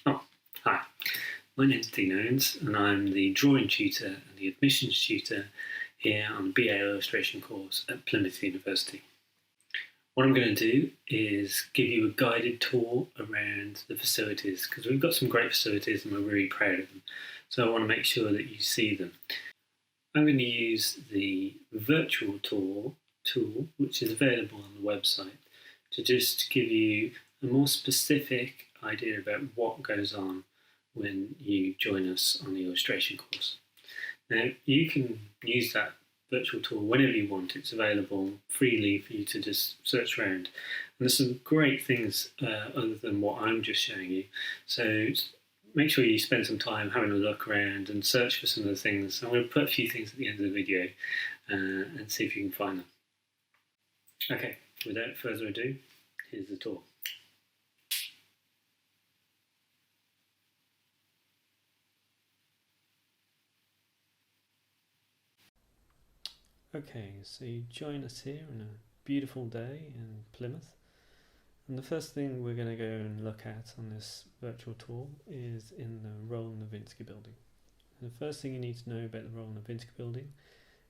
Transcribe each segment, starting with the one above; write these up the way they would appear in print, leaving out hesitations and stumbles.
Oh, hi. My name's Dean Owens, and I'm the drawing tutor and the admissions tutor here on the BA illustration course at Plymouth University. What I'm going to do is give you a guided tour around the facilities, because we've got some great facilities and we're really proud of them. So I want to make sure that you see them. I'm going to use the virtual tour tool, which is available on the website, to just give you a more specific idea about what goes on when you join us on the illustration course. Now, you can use that virtual tool whenever you want. It's available freely for you to just search around. And there's some great things other than what I'm just showing you. So make sure you spend some time having a look around and search for some of the things. I'm going to put a few things at the end of the video and see if you can find them. Okay, without further ado, here's the tour. Okay, so you join us here on a beautiful day in Plymouth. And the first thing we're going to go and look at on this virtual tour is in the Roland-Novinsky building. And the first thing you need to know about the Roland-Novinsky building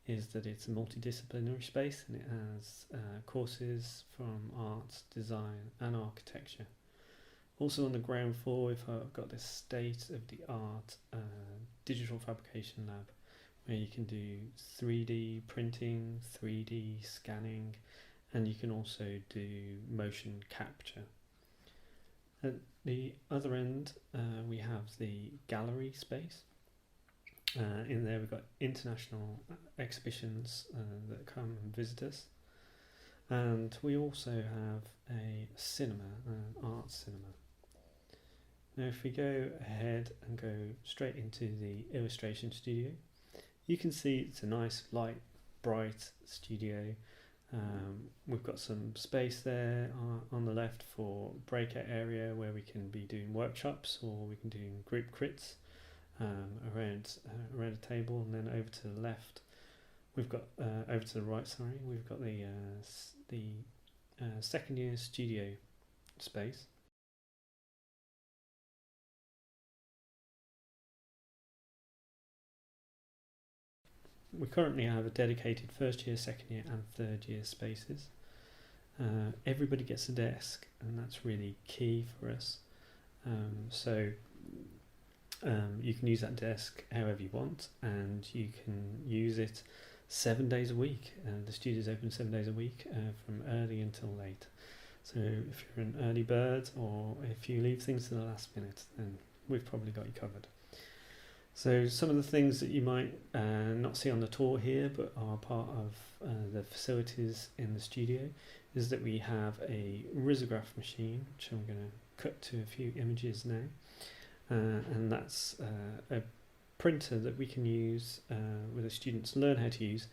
is that it's a multidisciplinary space, and it has courses from art, design and architecture. Also on the ground floor we've got this state-of-the-art digital fabrication lab where you can do 3D printing, 3D scanning, and you can also do motion capture. At the other end we have the gallery space. In there we've got international exhibitions that come and visit us, and we also have a cinema, an art cinema. Now if we go ahead and go straight into the illustration studio, you can see it's a nice light bright studio. We've got some space there on the left for breakout area where we can be doing workshops or we can do group crits around a table, and then over to the left we've got over to the right, sorry, we've got the second year studio space. We currently have a dedicated first year, second year and third year spaces. Everybody gets a desk, and that's really key for us. You can use that desk however you want, and you can use it 7 days a week. The studio's open 7 days a week from early until late. So if you're an early bird or if you leave things to the last minute, then we've probably got you covered. So some of the things that you might not see on the tour here but are part of the facilities in the studio is that we have a risograph machine, which I'm going to cut to a few images now, and that's a printer that we can use with the students learn how to use,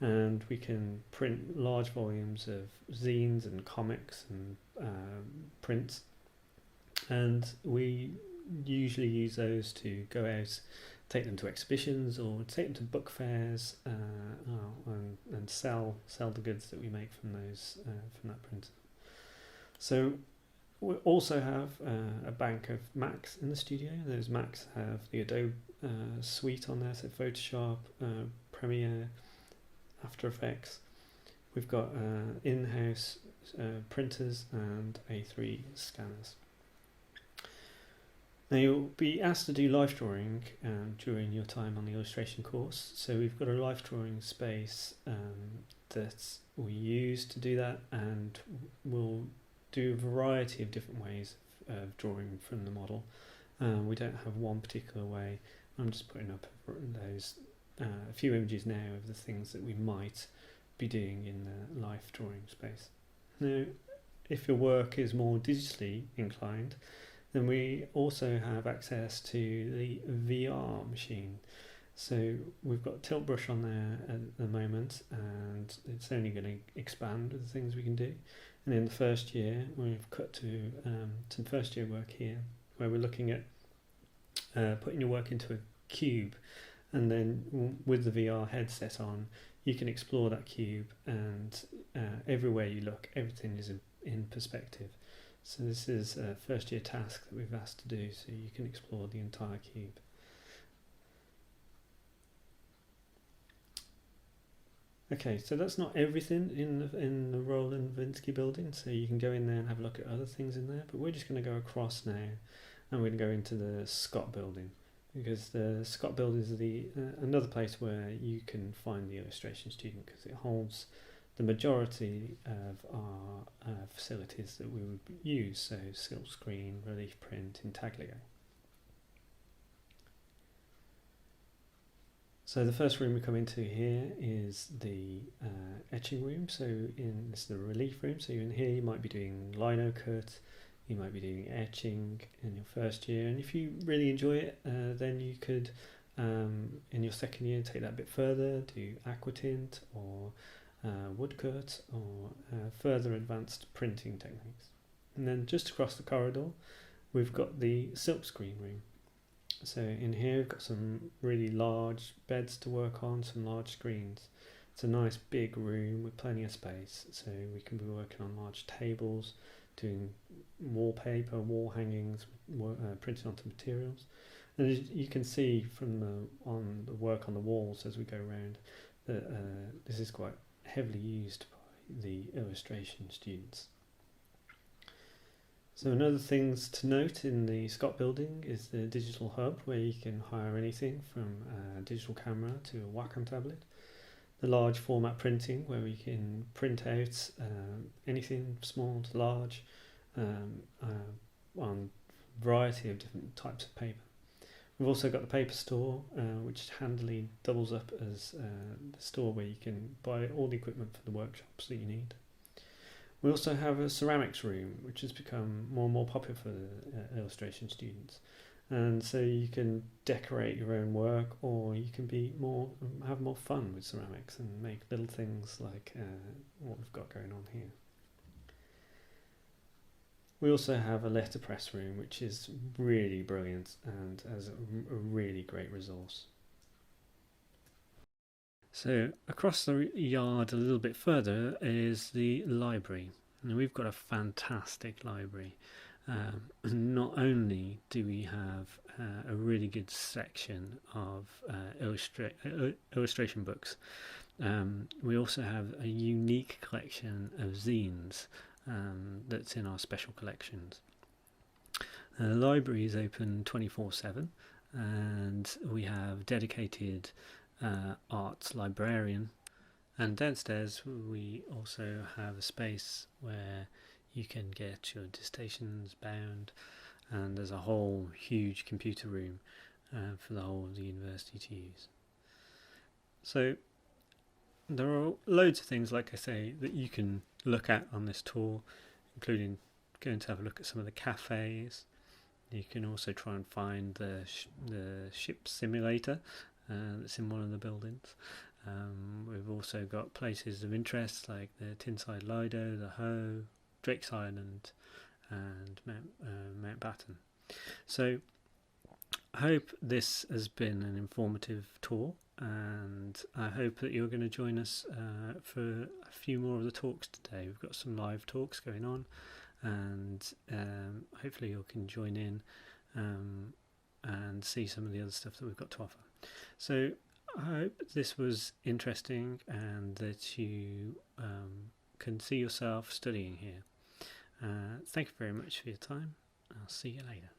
and we can print large volumes of zines and comics and prints, and we usually use those to go out, take them to exhibitions or take them to book fairs and sell the goods that we make from those from that printer. So we also have a bank of Macs in the studio. Those Macs have the Adobe suite on there, so Photoshop, Premiere, After Effects. We've got in-house printers and A3 scanners. Now you'll be asked to do life drawing during your time on the illustration course, so we've got a life drawing space that we use to do that, and we'll do a variety of different ways of drawing from the model. We don't have one particular way. I'm just putting up those a few images now of the things that we might be doing in the life drawing space. Now if your work is more digitally inclined, then we also have access to the VR machine. So we've got Tilt Brush on there at the moment, and it's only going to expand with the things we can do. And in the first year, we've cut to some first year work here, where we're looking at putting your work into a cube, and then with the VR headset on, you can explore that cube, and everywhere you look, everything is in perspective. So this is a first year task that we've asked to do, so you can explore the entire cube. Okay, so that's not everything in the Roland Vinsky building, so you can go in there and have a look at other things in there, but we're just going to go across now and we're going to go into the Scott building, because the Scott building is another place where you can find the illustration student, because it holds the majority of our facilities that we would use, so silkscreen, relief print, intaglio. So the first room we come into here is the etching room. So this is the relief room. So in here you might be doing lino cut, you might be doing etching in your first year, and if you really enjoy it, then you could in your second year take that a bit further, do aquatint or woodcut or further advanced printing techniques. And then just across the corridor we've got the silkscreen room. So in here we've got some really large beds to work on, some large screens. It's a nice big room with plenty of space, so we can be working on large tables, doing wallpaper, wall hangings, printing onto materials. And as you can see from the work on the walls as we go around, that this is quite heavily used by the illustration students. So another things to note in the Scott building is the digital hub, where you can hire anything from a digital camera to a Wacom tablet. The large format printing, where we can print out anything small to large on a variety of different types of paper. We've also got the paper store, which handily doubles up as the store where you can buy all the equipment for the workshops that you need. We also have a ceramics room, which has become more and more popular for illustration students, and so you can decorate your own work, or you can have more fun with ceramics and make little things like what we've got going on here. We also have a letterpress room, which is really brilliant and has a really great resource. So across the yard a little bit further is the library, and we've got a fantastic library. Not only do we have a really good section of illustration books, we also have a unique collection of zines that's in our special collections. The library is open 24/7, and we have dedicated arts librarian, and downstairs we also have a space where you can get your dissertations bound, and there's a whole huge computer room for the whole of the university to use. So there are loads of things, like I say, that you can look at on this tour, including going to have a look at some of the cafes. You can also try and find the ship simulator that's in one of the buildings. We've also got places of interest like the Tinside Lido, the Hoe, Drake's Island and Mountbatten. So I hope this has been an informative tour, and I hope that you're going to join us for a few more of the talks today. We've got some live talks going on, and hopefully you can join in and see some of the other stuff that we've got to offer. So I hope this was interesting and that you can see yourself studying here. Thank you very much for your time. I'll see you later.